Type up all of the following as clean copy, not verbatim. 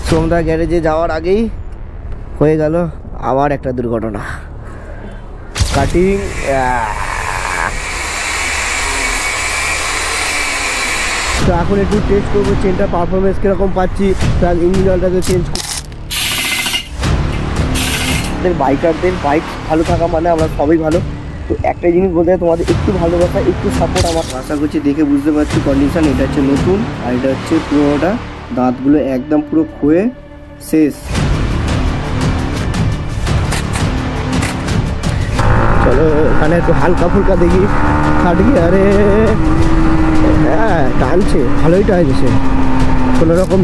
সোমদা গ্যারেজে যাওয়ার আগেই হয়ে গেল আবার একটা দুর্ঘটনা। কাটিং তো এখন একটু টেস্ট করবো চেনটা পারফরমেন্স কীরকম পাচ্ছি, তার ইঞ্জিন অয়েলটাকে চেঞ্জ। বাইকারদের বাইক ভালো থাকা মানে আমরা সবাই ভালো। তো একটা জিনিস বলতে তোমাদের একটু ভালোবাসা, একটু সাপোর্ট আমার আশা করছি। দেখে বুঝতে পারছি কন্ডিশন। এটা হচ্ছে নতুন আর এটা হচ্ছে পুরোটা। দাঁতগুলো একদম পুরো ক্ষয়ে শেষ। চলো এখানে একটু হালকা ফুলকা দেখি থার্ড গিয়ারে। হ্যাঁ টানছে, ভালোই টানছে কোনো রকম।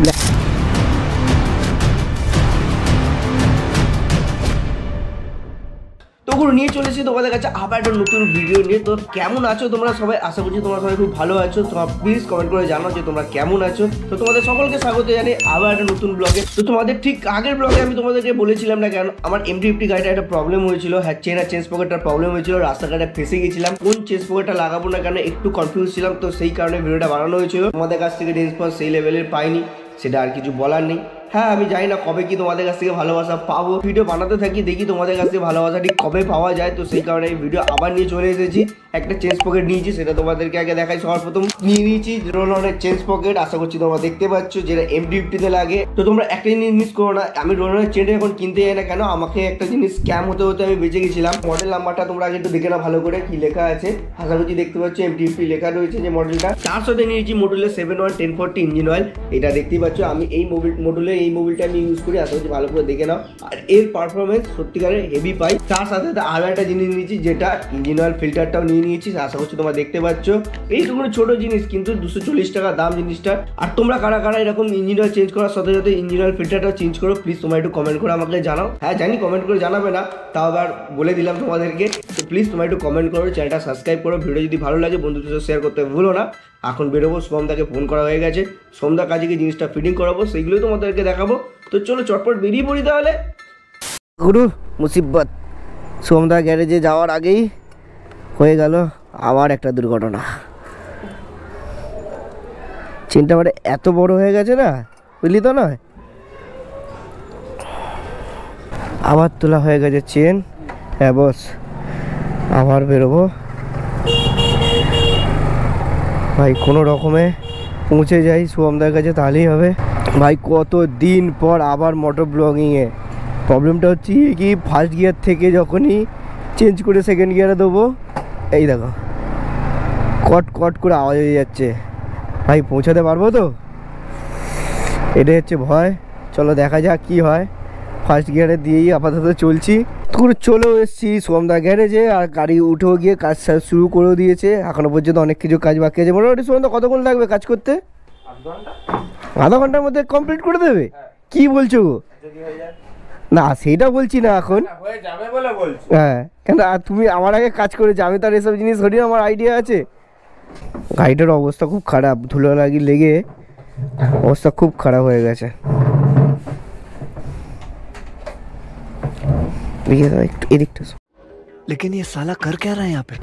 তো গুরু নিয়ে চলেছি তোমাদের কাছে আবার একটা নতুন ভিডিও নিয়ে। তো কেমন আছো তোমরা সবাই? আশা করছি তোমরা সবাই খুব ভালো আছো। তোমরা প্লিজ কমেন্ট করে জানাও যে তোমরা কেমন আছো। তো তোমাদের সকলকে স্বাগত জানাই আবার একটা নতুন ব্লগে। তো তোমাদের ঠিক আগের ব্লগে আমি তোমাদেরকে বলেছিলাম না কেন আমার MT-50 গাড়িটা একটা প্রবলেম হয়েছিল। হ্যাঁ চেঞ্জ পকেটটার প্রবলেম হয়েছিল, রাস্তাঘাটে ফেসে গেছিলাম। কোন চেঞ্জ পকেটটা লাগাবো না কেন একটু কনফিউজ ছিলাম। তো সেই কারণে ভিডিওটা বানানো হয়েছিল। তোমাদের কাছ থেকে রেসপন্স সেই লেভেলের পাইনি, সেটা আর কিছু বলার নেই। হ্যাঁ আমি জানি না কবে কি তোমাদের কাছ থেকে ভালোবাসা পাবো। ভিডিও বানাতে থাকি, দেখি তোমাদের কাছ থেকে ভালোবাসা ঠিক কবে পাওয়া যায়। তো সেই কারণে এই ভিডিও আবার নিয়ে চলে এসেছি। একটা চেঞ্জ পকেট নিয়েছি, সেটা তোমাদেরকে আগে দেখাই। সবার প্রথম নিয়ে নিয়েছি রোলনের চেঞ্জ পকেট। আশা করছি তোমরা দেখতে পাচ্ছ যেটা MT-50 লাগে। তো তোমরা একটা জিনিস মিস করো না, আমি রোলনের চেনটা এখন কিনতে যাই না কেন, আমাকে একটা জিনিস স্ক্যাম হতে হতে আমি বেঁচে গেছিলাম। মডেল নাম্বারটা তোমরা আগে একটু দেখে না ভালো করে কি লেখা আছে। আশা করছি দেখতে পাচ্ছ MT-50 লেখা রয়েছে যে মডেলটা। তার সাথে নিয়েছি মডেলের 711040 ইঞ্জিন অয়েল। এটা দেখতেই পাচ্ছ আমি এই মডেলের এই মোবিলটা আমি ইউজ করি। আশা করছি ভালো করে দেখে নাও। আর এর পারফরমেন্স সত্যিকারের হেভি পাই। তার সাথে আরো একটা জিনিস নিয়েছি যেটা ইঞ্জিন অয়েল ফিল্টারটাও নিয়ে নিয়েছি। আশা করছি তোমরা দেখতে পাচ্ছ। এইটুকু ছোট জিনিস কিন্তু 240 টাকা দাম জিনিসটা। আর তোমরা কারা কারা এরকম ইঞ্জিন অয়েল চেঞ্জ করার সাথে সাথে ইঞ্জিন অয়েল ফিল্টারটাও চেঞ্জ করো প্লিজ তোমরা একটু কমেন্ট করে আমাকে জানাও। হ্যাঁ জানি কমেন্ট করে জানাবে না, তাও আবার বলে দিলাম তোমাদেরকে। তো প্লিজ তোমরা একটু কমেন্ট করো, চ্যানেলটা সাবস্ক্রাইব করো, ভিডিও যদি ভালো লাগে বন্ধুদের সাথে শেয়ার করতে ভুলো না। এখন বেরোবো, সোমদাকে ফোন করা হয়ে গেছে। সোমদা কাজে গিয়ে জিনিসটা ফিটিং করাবো, সেইগুলোই তোমাদেরকে দেখাবো। তো চলো চটপট বেরিয়ে পড়ি তাহলে। গুরু মুসিবত, সোমদা গ্যারেজে যাওয়ার আগেই হয়ে গেল আবার একটা দুর্ঘটনা। চেনটা মানে এত বড় হয়ে গেছে না, বুঝলি তো নয়? আবার তোলা হয়ে গেছে চেন। হ্যাঁ বস, আবার বেরোবো ভাই। কোনো রকমে পৌঁছে যাই সোমদার কাছে, তাহলেই হবে ভাই। কত দিন পর আবার মোটর ব্লগিংয়ে। প্রবলেমটা হচ্ছে কি, ফার্স্ট গিয়ার থেকে যখনই চেঞ্জ করে সেকেন্ড গিয়ারে দেবো, এই দেখো কট কট করে আওয়াজ হয়ে যাচ্ছে। ভাই পৌঁছাতে পারবো তো? এটাই হচ্ছে ভয়। চলো দেখা যাক কি হয়। ফার্স্ট গিয়ারে দিয়েই আপাতত চলছি। চলেও এসেছি সোমদা গ্যারেজে, আর গাড়ি উঠেও গিয়ে কাজ শুরু করেও দিয়েছে। এখনো পর্যন্ত অনেক কিছু কাজ বাকি আছে। মোটামুটি সোমদা কতক্ষণ লাগবে কাজ করতে? আধা ঘন্টার মধ্যে কমপ্লিট করে দেবে? কি বলছো? না সেইটা বলছি না এখন। হ্যাঁ কেন তুমি আমার আগে কাজ করেছো, আমি তার এসব জিনিস ধরি, আমার আইডিয়া আছে। গাড়িটার অবস্থা খুব খারাপ, ধুলো লাগি লেগে অবস্থা খুব খারাপ হয়ে গেছে। একটু এদিকটা। लेकिन ये साला कर क्या रहा है यहाँ पे?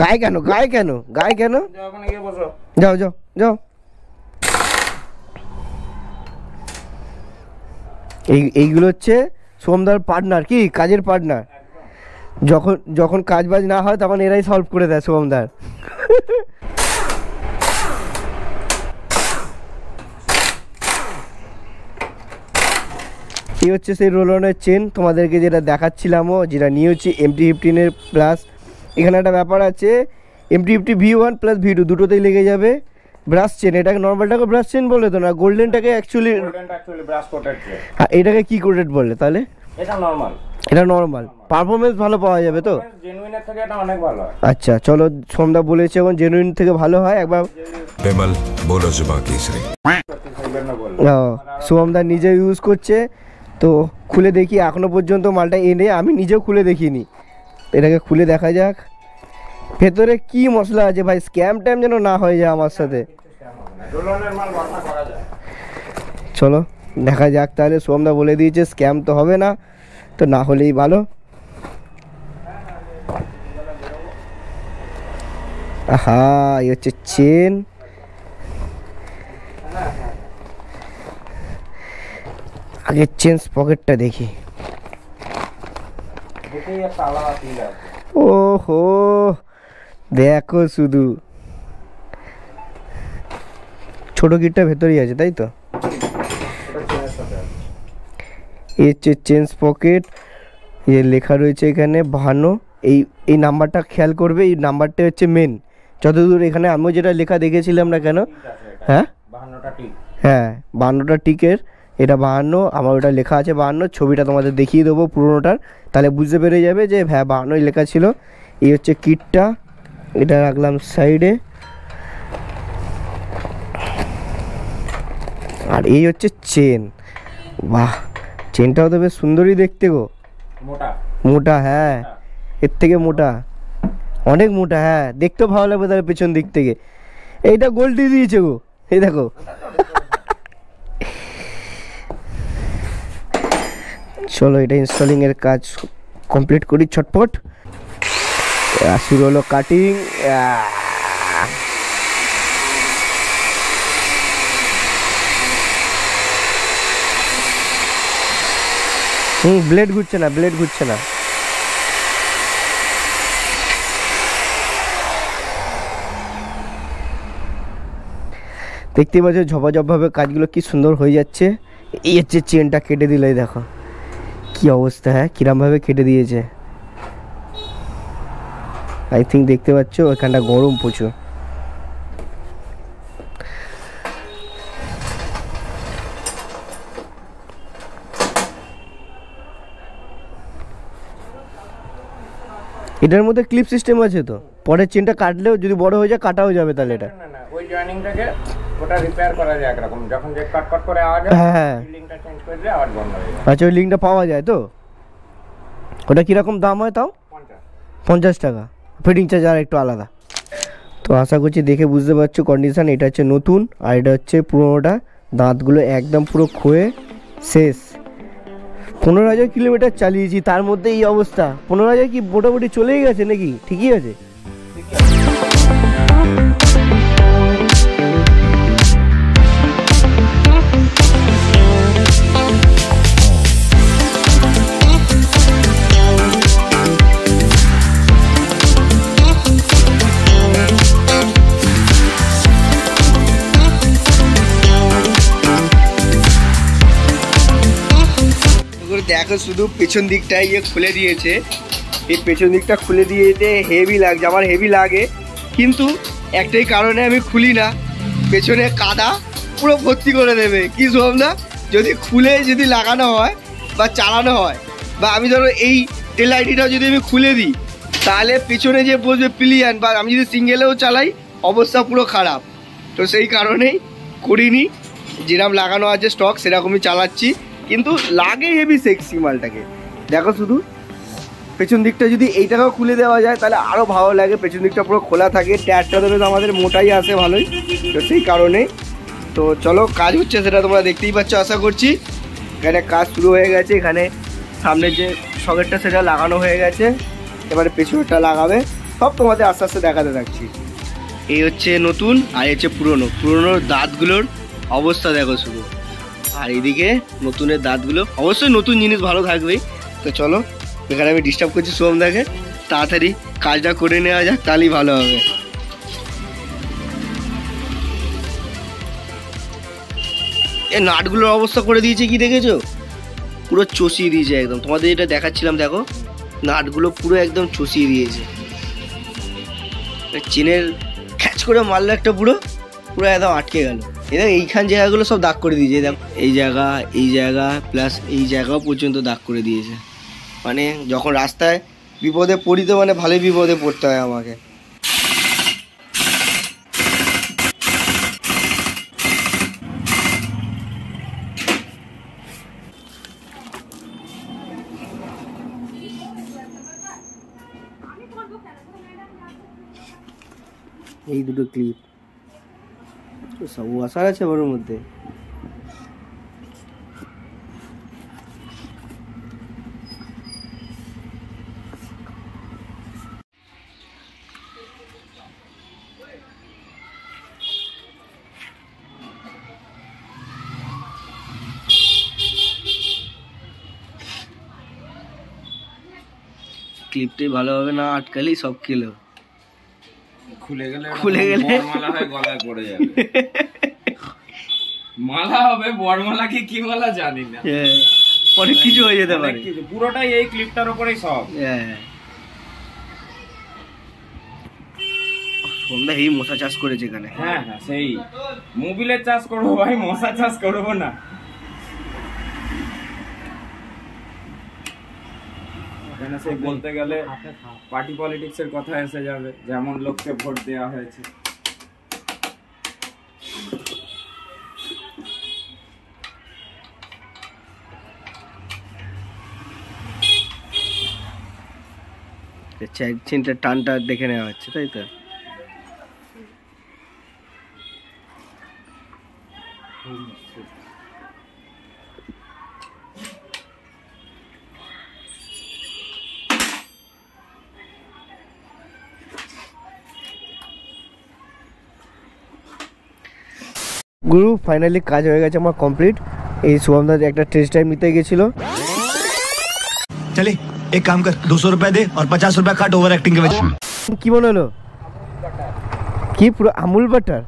গায়ে কেন গায়ে কেন গায়ে কেন? যাও যাও যাও। এইগুলো হচ্ছে সোমদার পার্টনার, কি কাজের পার্টনার। যখন যখন কাজ বাজ না হয় তখন এরাই সলভ করে দেয় সোমদার। এই হচ্ছে সেই রোলনের চেন তোমাদেরকে যেটা দেখাচ্ছিলামও, যেটা নিয়েছি MT-15 প্লাস। এখানে একটা ব্যাপার আছে, MT-50 V1 প্লাস V2 দুটোতেই লেগে যাবে। ব্রাশ চেন, এটাকে নর্মালটাকে ব্রাশ চেন বলে তো না, গোল্ডেনটাকে অ্যাকচুয়ালি ব্রাশ কোটেড। হ্যাঁ এটাকে কি কোটেড বলে তাহলে? এটা নর্মাল। এটা নর্মাল, পারফরমেন্স ভালো পাওয়া যাবে তো? জেনুইনের থেকে এটা অনেক ভালো হয়। আচ্ছা চলো, সোমদা বলেছে এখন জেনুইন থেকে ভালো হয়। একবার বিমল বলো জুবান কেসরি। সোমদা নিজে ইউজ করছে, তো খুলে দেখি। এখনো পর্যন্ত মালটা এনে আমি নিজেও খুলে দেখিনি। এটাকে খুলে দেখা যাক ভেতরে কি মশলা আছে। ভাই স্ক্যাম ট্যাম যেন না হয়ে যায় আমার সাথে। চলো দেখা যাক তাহলে। সোমদা বলে দিয়েছে স্ক্যাম তো হবে না, তো না হলেই ভালো। হ্যাঁ এই হচ্ছে চেন, আগে চেন পকেটটা দেখি। ওহো দেখো শুধু, ছোট কিটটা ভেতরেই আছে তাই তো। এই হচ্ছে চেন পকেট, এই লেখা রয়েছে এখানে 52। এই নাম্বারটা খেয়াল করবে, এই নাম্বারটা হচ্ছে মেন, যতদূর এখানে আমিও যেটা লেখা দেখেছিলাম না কেন। হ্যাঁ 52টা টিকের, এটা 52, আমার ওটা লেখা আছে 52। ছবিটা তোমাদের দেখিয়ে দেবো পুরোনোটার, তাহলে বুঝতে পেরে যাবে যে হ্যাঁ 52 লেখা ছিল। এই হচ্ছে কিটটা, এটা রাখলাম সাইডে। আর এই হচ্ছে চেন, বাহ চেনটাও তো বেশ সুন্দরই দেখতে গো, মোটা। হ্যাঁ এর থেকে মোটা, অনেক মোটা। হ্যাঁ দেখতেও ভালো লাগবে তাহলে পেছন দিক থেকে। এইটা গোল্ড দিয়েছে গো, এই দেখো। চলো এটা ইনস্টলিং এর কাজ কমপ্লিট করি ছটপট। শুরু হলো কাটিং। ব্লেড ঘুরছে না, ব্লেড ঘুরছে না। দেখতেই পাচ্ছ ঝপাঝপভাবে কাজগুলো কি সুন্দর হয়ে যাচ্ছে। এই হচ্ছে চেনটা কেটে দিলে, দেখো কি অবস্থা। হ্যাঁ কিরমভাবে কেটে দিয়েছে, আই থিঙ্ক দেখতে পাচ্ছ ওখানটা গরম প্রচুর। এটার মধ্যে ক্লিপ সিস্টেম আছে তো, পরের চেনটা কাটলেও যদি বড় হয়ে যায় কাটাও যাবে তাহলে। এটা না ওই জয়েনিংটাকে ওটা রিপেয়ার করা যায় একরকম, যখন যে কাট করে আওয়াজ হয় হ্যাঁ লিংকটা চেঞ্জ করে দিলে আওয়াজ বন্ধ হয়ে যায়। আচ্ছা ওই লিঙ্কটা পাওয়া যায় তো, ওটা কীরকম দাম হয় তাও? 50 টাকা, ফিটিং চার্জ আর একটু আলাদা। তো আশা করছি দেখে বুঝতে পারছো কন্ডিশান। এটা হচ্ছে নতুন আর এটা হচ্ছে পুরোনোটা। দাঁতগুলো একদম পুরো ক্ষয়ে শেষ। 15,000 কিলোমিটার চালিয়েছি, তার মধ্যে এই অবস্থা। 15,000 কি মোটামুটি চলেই গেছে নাকি? ঠিকই আছে। দেখো শুধু পেছন দিকটা ইয়ে খুলে দিয়েছে, এই পেছন দিকটা খুলে দিয়েছে। হেভি লাগছে, আমার হেভি লাগে, কিন্তু একটাই কারণে আমি খুলি না, পেছনে কাদা পুরো ভর্তি করে দেবে। কি শোভ না, যদি খুলে যদি লাগানো হয় বা চালানো হয়, বা আমি ধরো এই টেল লাইটটাও যদি আমি খুলে দিই, তাহলে পেছনে যে বসবে পিলিয়ান, বা আমি যদি সিঙ্গেলেও চালাই অবস্থা পুরো খারাপ। তো সেই কারণেই করিনি, যেরকম লাগানো আছে স্টক সেরকমই চালাচ্ছি। কিন্তু লাগে হেভি সেক্সি মালটাকে। দেখো শুধু পেছন দিকটা যদি এইটাকেও খুলে দেওয়া যায় তাহলে আরও ভালো লাগে। পেছন দিকটা পুরো খোলা থাকে, টায়ারটা দেবে তো আমাদের মোটাই আসে ভালোই, তো সেই কারণে। তো চলো কাজ হচ্ছে সেটা তোমরা দেখতেই পাচ্ছ আশা করছি। এখানে কাজ শুরু হয়ে গেছে, এখানে সামনে যে সকেটটা সেটা লাগানো হয়ে গেছে, এবারে পেছনটা লাগাবে। সব তোমাদের আস্তে আস্তে দেখাতে থাকছি। এই হচ্ছে নতুন আর হচ্ছে পুরোনোর দাঁতগুলোর অবস্থা দেখো শুধু। আর এইদিকে নতুনের দাঁতগুলো, অবশ্যই নতুন জিনিস ভালো থাকবেই। তো চলো এখানে আমি ডিস্টার্ব করছি সোমদাকে, তাড়াতাড়ি কাজটা করে নেওয়া যাক, তাহলেই ভালো হবে। এ নাটগুলোর অবস্থা করে দিয়েছে কি দেখেছো, পুরো চষিয়ে দিয়েছে একদম। তোমাদের যেটা দেখাচ্ছিলাম দেখো, নাটগুলো পুরো একদম চষিয়ে দিয়েছে। চেনের খ্যাচ করে মারলো একটা, পুরো পুরো একদম আটকে গেল। এইখান জায়গাগুলো সব দাগ করে দিয়েছে, দেখো এই জায়গা প্লাস এই জায়গাও পর্যন্ত দাগ করে দিয়েছে। মানে যখন রাস্তায় বিপদে পড়ি তো মানে ভালোই বিপদে পড়তে হয় আমাকে। এই দুটো ক্লিপ সব ওয়াশার আছে ওর মধ্যে। ক্লিপটাই ভালো হবে না, আটকালেই সব খেলো। খুলে গেলে মালা হয়, গলায় পড়ে যাবে। মালা হবে, বড়মালা কি মালা জানি না, অনেক কিছু হয়ে যেতে পারে। পুরোটাই এই ক্লিপটার উপরেই সব। সন্ধ্যা এই মশা চাষ করেছে এখানে। হ্যাঁ হ্যাঁ, সেই মোবিলের চাষ করবো ভাই, মশা চাষ করবো না। এখানে সেই বলতে গেলে পার্টি পলিটিক্স এর কথা এসে যাবে, যেমন লোককে ভোট দেওয়া হয়েছে। চেনটা টানটা দেখে নেওয়া হচ্ছে, তাই তো? গুরু ফাইনালি কাজ হয়ে গেছে আমার কমপ্লিট। এই শুভমদার একটা টেস্ট টাইম নিতে গেছিল। चले एक काम कर 200 रुपए दे और 50 रुपए काट ओवर एक्टिंग के वजह। কি মনে হলো? কি পুরো আমুল বাটার?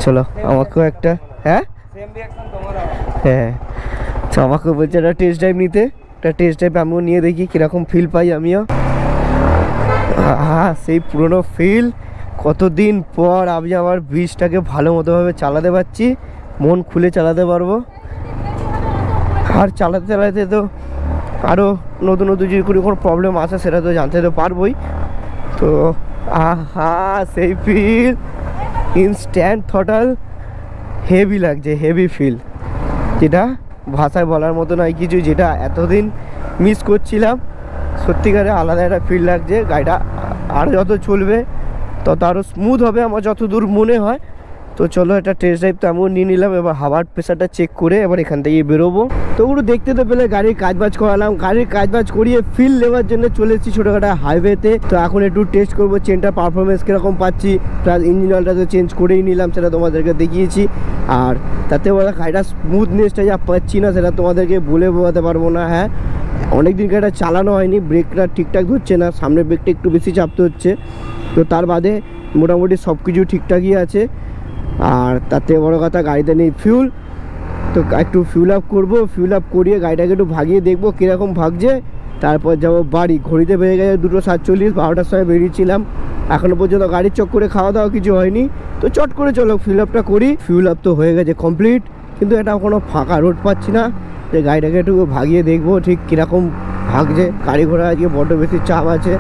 চলো আমাকেও একটা। হ্যাঁ হ্যাঁ, তো আমাকে বলছে একটা টেস্ট ড্রাইভ নিতে। একটা টেস্ট ড্রাইভ আমিও নিয়ে দেখি কীরকম ফিল পাই আমিও। হ্যাঁ, সেই পুরনো ফিল। কতদিন পর আমি আমার ব্রিজটাকে ভালো মতোভাবে চালাতে পারছি, মন খুলে চালাতে পারবো। আর চালাতে চালাতে তো আরও নতুন নতুন যদি কোনো প্রবলেম আসে সেটা তো জানতে তো পারবোই। তো আহা, সেই ফিল ইনস্ট্যান্ট থটাল হেভি লাগছে, হেভি ফিল, যেটা ভাষায় বলার মতো নয় কিছু, যেটা এতদিন মিস করছিলাম। সত্যিকারে আলাদা একটা ফিল লাগছে। গাড়িটা আরও যত চলবে তত আরও স্মুথ হবে আমার যতদূর মনে হয়। তো চলো একটা টেস্ট ড্রাইভ তো আমিও নিয়ে নিলাম। এবার হাওয়ার প্রেশারটা চেক করে এবার এখান থেকে বেরোবো। তো ওগুলো দেখতে তো পেলে গাড়ির কাজবাজ করালাম। গাড়ির কাজবাজ করিয়ে ফিল নেওয়ার জন্য চলে এসেছি ছোটোখাটো হাইওয়েতে। তো এখন একটু টেস্ট করবো চেনটার পারফরমেন্স কীরকম পাচ্ছি, প্লাস ইঞ্জিন অয়েলটা তো চেঞ্জ করেই নিলাম, সেটা তোমাদেরকে দেখিয়েছি। আর তাতে বলা গাড়িটা স্মুথনেসটা যা পাচ্ছি না সেটা তোমাদেরকে বলে বোঝাতে পারবো না। হ্যাঁ, অনেকদিন গাড়িটা চালানো হয়নি, ব্রেকটা ঠিকঠাক ধরছে না, সামনের ব্রেকটা একটু বেশি চাপতে হচ্ছে। তো তার বাদে মোটামুটি সব কিছু ঠিকঠাকই আছে। আর তাতে বড় কথা গাড়িতে নেই ফিউল। তো একটু ফিউল আপ করবো, ফিউল আপ করিয়ে গাড়িটাকে একটু ভাগিয়ে দেখবো কীরকম ভাগছে। তারপর যাবো বাড়ি। ঘড়িতে বেড়ে গেছে 2:47, 12টার সময় বেরিয়েছিলাম। এখনও পর্যন্ত গাড়ির চক্করে খাওয়া দাওয়া কিছু হয়নি। তো চট করে চলো ফিউল আপটা করি। ফিউল আপ তো হয়ে গেছে কমপ্লিট, কিন্তু এটা কোনো ফাঁকা রোড পাচ্ছি না, যে গাড়িটাকে একটু ভাগিয়ে দেখবো ঠিক কীরকম ভাগছে। গাড়ি ঘোড়া আজকে বড্ড বেশি চাপ আছে।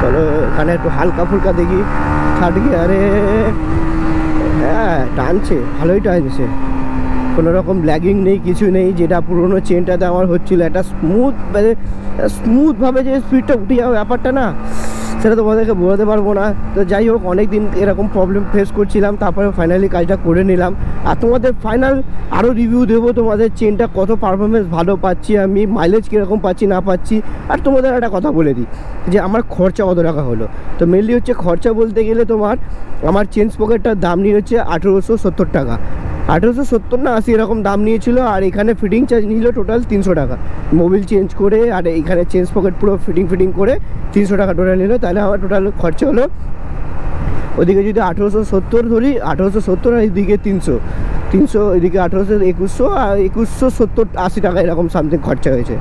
চলো এখানে একটু হালকা ফুলকা দেখি। থার্ড গিয়ারে হ্যাঁ টানছে, ভালোই টানছে, কোনো রকম ল্যাগিং নেই, কিছু নেই। যেটা পুরোনো চেনটাতে আমার হচ্ছিলো একটা স্মুথভাবে যে স্পিডটা উঠে যাওয়ার ব্যাপারটা না, সেটা তোমাদেরকে বোঝাতে পারবো না। তো যাই হোক, অনেক দিন এরকম প্রবলেম ফেস করছিলাম, তারপরে ফাইনালি কাজটা করে নিলাম। আর তোমাদের ফাইনাল আরও রিভিউ দেবো, তোমাদের চেনটা কত পারফরমেন্স ভালো পাচ্ছি আমি, মাইলেজ কীরকম পাচ্ছি না পাচ্ছি। আর তোমাদের একটা কথা বলে দিই যে আমার খরচা কত টাকা হলো। তো মেনলি হচ্ছে খরচা বলতে গেলে আমার চেন স্পকেটটার দাম নিয়ে হচ্ছে 1870 টাকা। 1870 না 80 এরকম দাম নিয়েছিল। আর এখানে ফিটিং চার্জ নিল টোটাল 300 টাকা, মোবিল চেঞ্জ করে আর এখানে চেঞ্জ পকেট পুরো ফিটিং করে 300 টাকা টোটাল নিল। তাহলে আমার টোটাল খরচা হলো, ওদিকে যদি 1870 ধরি, 1870 আর এদিকে 300, এদিকে 1800 আর 2170-80 টাকা এরকম সামথিং খরচা হয়েছে।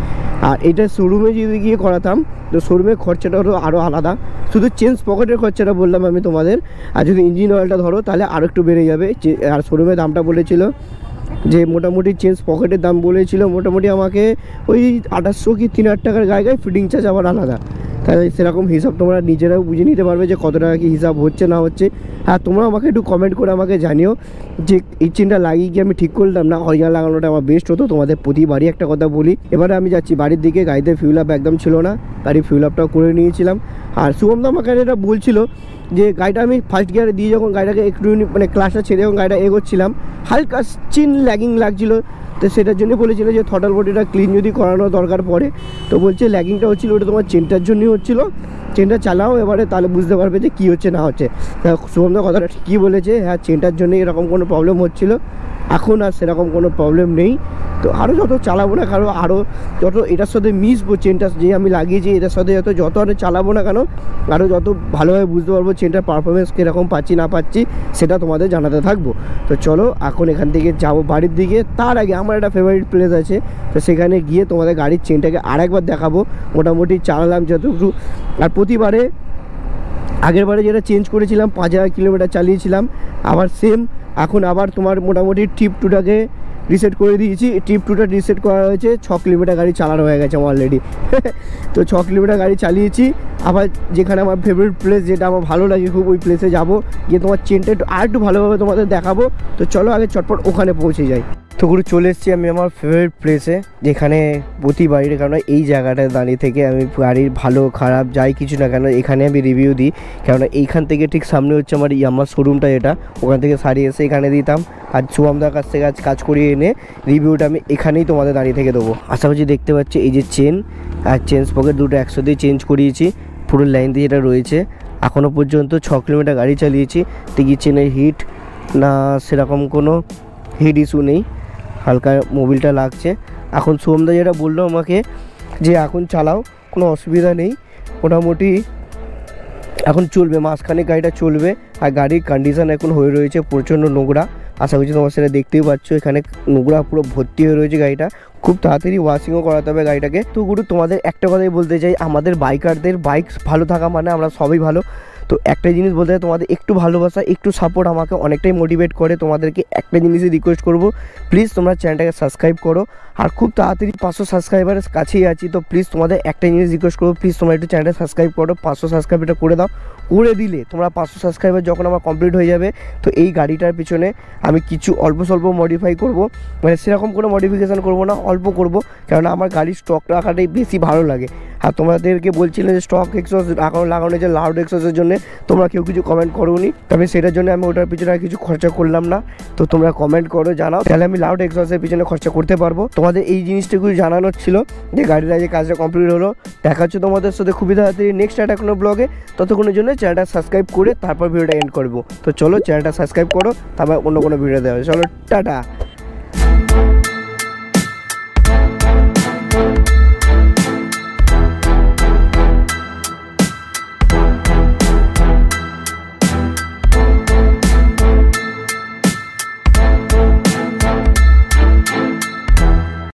আর এটা শোরুমে যদি গিয়ে করাতাম তো শোরুমের খরচাটা হলো আরও আলাদা। শুধু চেঞ্জ পকেটের খরচাটা বললাম আমি তোমাদের। আর যদি ইঞ্জিন অয়েলটা ধরো তাহলে আরও একটু বেড়ে যাবে। আর শোরুমের দামটা বলেছিল যে মোটামুটি চেঞ্জ পকেটের দাম বলেছিল মোটামুটি আমাকে ওই 2800 কি 3000 টাকার গায়ে ফিটিং চার্জ আবার আলাদা। তাহলে সেরকম হিসাব তোমরা নিজেরাও বুঝে নিতে পারবে যে কত টাকা কি হিসাব হচ্ছে না হচ্ছে। আর তোমরা আমাকে একটু কমেন্ট করে আমাকে জানিও যে এই চেনটা লাগিয়ে কি আমি ঠিক করলাম না অরিজিনাল লাগানোটা আমার বেস্ট হতো। তোমাদের প্রতিবারই একটা কথা বলি। এবারে আমি যাচ্ছি বাড়ির দিকে, গাড়িতে ফিউল আপ একদম ছিল না, গাড়ি ফিউল আপটাও করে নিয়েছিলাম। আর শুভমদা আমাকে এটা বলছিল যে গাড়িটা আমি ফার্স্ট গিয়ারে দিয়ে যখন গাড়িটাকে একটু মানে ক্লাসটা ছেড়ে যখন গাড়িটা এগোচ্ছিলাম হালকা চিন ল্যাগিং লাগছিলো। তো সেটার জন্য বলেছিল যে থটল বডিটা ক্লিন যদি করানো দরকার পড়ে। তো বলছে ল্যাগিংটা হচ্ছিলো ওটা তোমার চেনটার জন্যই হচ্ছিলো, চেনটা চালাও এবারে তাহলে বুঝতে পারবে যে কী হচ্ছে না হচ্ছে। শুভমদা কথাটা ঠিকই বলেছে, হ্যাঁ চেনটার জন্য এরকম কোনো প্রবলেম হচ্ছিলো। এখন আর সেরকম কোনো প্রবলেম নেই। তো আরও যত চালাবো না কারণ আরও যত এটার সাথে মিশবো, চেনটা যে আমি লাগিয়েছি এটার সাথে যত আরও চালাবো না কেন আরও যত ভালোভাবে বুঝতে পারবো চেনটার পারফরমেন্স কীরকম পাচ্ছি না পাচ্ছি সেটা তোমাদের জানাতে থাকবো। তো চলো এখন এখান থেকে যাবো বাড়ির দিকে। তার আগে আমার একটা ফেভারিট প্লেস আছে, তো সেখানে গিয়ে তোমাদের গাড়ির চেনটাকে আরেকবার দেখাবো। মোটামুটি চালালাম যতটুকু, আর প্রতিবারে আগের বারে যেটা চেঞ্জ করেছিলাম 5000 কিলোমিটার চালিয়েছিলাম, আবার সেম এখন আবার তোমার মোটামুটি ট্রিপ টুটাকে রিসেট করে দিয়েছি। ট্রিপ টুটা রিসেট করা হয়েছে, 6 কিলোমিটার গাড়ি চালানো হয়ে গেছে আমার অলরেডি। তো 6 কিলোমিটার গাড়ি চালিয়েছি। আবার যেখানে আমার ফেভারিট প্লেস যেটা আমার ভালো লাগে খুব, ওই প্লেসে যাবো, গিয়ে তোমার চেনটা আর একটু ভালোভাবে তোমাদের দেখাবো। তো চলো আগে চটপট ওখানে পৌঁছে যাই। তো গুরু চলে এসেছি আমি আমার ফেভারিট প্লেসে, যেখানে প্রতিবারের কারণে এই জায়গাটায় দাঁড়িয়ে থেকে আমি গাড়ির ভালো খারাপ যাই কিছু না কেন এখানে আমি রিভিউ দিই। কেননা এইখান থেকে ঠিক সামনে হচ্ছে আমার ইয়ামাহা শোরুমটা, যেটা ওখান থেকে সারিয়ে এসে এখানে দিতাম। আর শুভমদার কাছ থেকে আজ কাজ করিয়ে এনে রিভিউটা আমি এখানেই তোমাদের দাঁড়িয়ে থেকে দেবো। আশা করছি দেখতে পাচ্ছি এই যে চেন আর চেন স্পকেট দুটো একসাথেই চেঞ্জ করিয়েছি, পুরো লাইন দিয়ে যেটা রয়েছে। এখনও পর্যন্ত 6 কিলোমিটার গাড়ি চালিয়েছি, দেখি চেনের হিট না সেরকম কোনো হিট ইস্যু নেই, হালকা মোবিলটা লাগছে। এখন শুভমদা যেটা বললো আমাকে যে এখন চালাও কোনো অসুবিধা নেই, মোটামুটি এখন চলবে, মাঝখানে গাড়িটা চলবে। আর গাড়ির কন্ডিশন এখন হয়ে রয়েছে প্রচণ্ড নোংরা, আশা করছি তোমার সেটা দেখতেই পাচ্ছ, এখানে নোংরা পুরো ভর্তি হয়ে রয়েছে গাড়িটা। খুব তাড়াতাড়ি ওয়াশিংও করাতে হবে গাড়িটাকে। তো গুরু তোমাদের একটা কথাই বলতে চাই, আমাদের বাইকারদের বাইক ভালো থাকা মানে আমরা সবাই ভালো। তো একটা জিনিস বলতে চাই, তোমাদের একটু ভালোবাসা একটু সাপোর্ট আমাকে অনেকটাই মোটিভেট করে। তোমাদেরকে একটা জিনিসই রিকোয়েস্ট করবো, প্লিজ তোমরা চ্যানেলটাকে সাবস্ক্রাইব করো। আর খুব তাড়াতাড়ি 500 সাবস্ক্রাইবারের কাছেই আছি, তো প্লিজ তোমাদের একটা জিনিস রিকোয়েস্ট করবো, প্লিজ তোমরা একটু চ্যানেলটা সাবস্ক্রাইব করো। 500 সাবস্ক্রাইবটা করে দাও, করে দিলে তোমরা 500 সাবস্ক্রাইবার যখন আমার কমপ্লিট হয়ে যাবে, তো এই গাড়িটার পিছনে আমি কিছু অল্প স্বল্প মডিফাই করব, মানে সেরকম কোনো মডিফিকেশান করবো না, অল্প করব, কারণ আমার গাড়ির স্টক রাখাটাই বেশি ভালো লাগে। আর তোমাদেরকে বলছিলেন যে স্টক এক্সস্ট লাগানো যে লাউড এক্সস্টের জন্য তোমরা কেউ কিছু কমেন্ট করোনি, তবে সেটার জন্য আমি ওটার পিছনে আর কিছু খরচা করলাম না। তো তোমরা কমেন্ট করো, জানাও, তাহলে আমি লাউড এক্সস্টের পিছনে খরচা করতে পারবো। তোমাদের এই জিনিসটুকু জানানোর ছিল যে গাড়িটা যে কাজটা কমপ্লিট হলো। দেখা হচ্ছে তোমাদের সাথে খুবই তাড়াতাড়ি নেক্সট একটা কোনো ব্লগে। ততক্ষণের জন্য চ্যানেলটা সাবস্ক্রাইব করে তারপর ভিডিওটা এন্ড করবো। তো চলো চ্যানেলটা সাবস্ক্রাইব করো, তারপর অন্য কোনো ভিডিও দেওয়া হবে। চলো টাটা।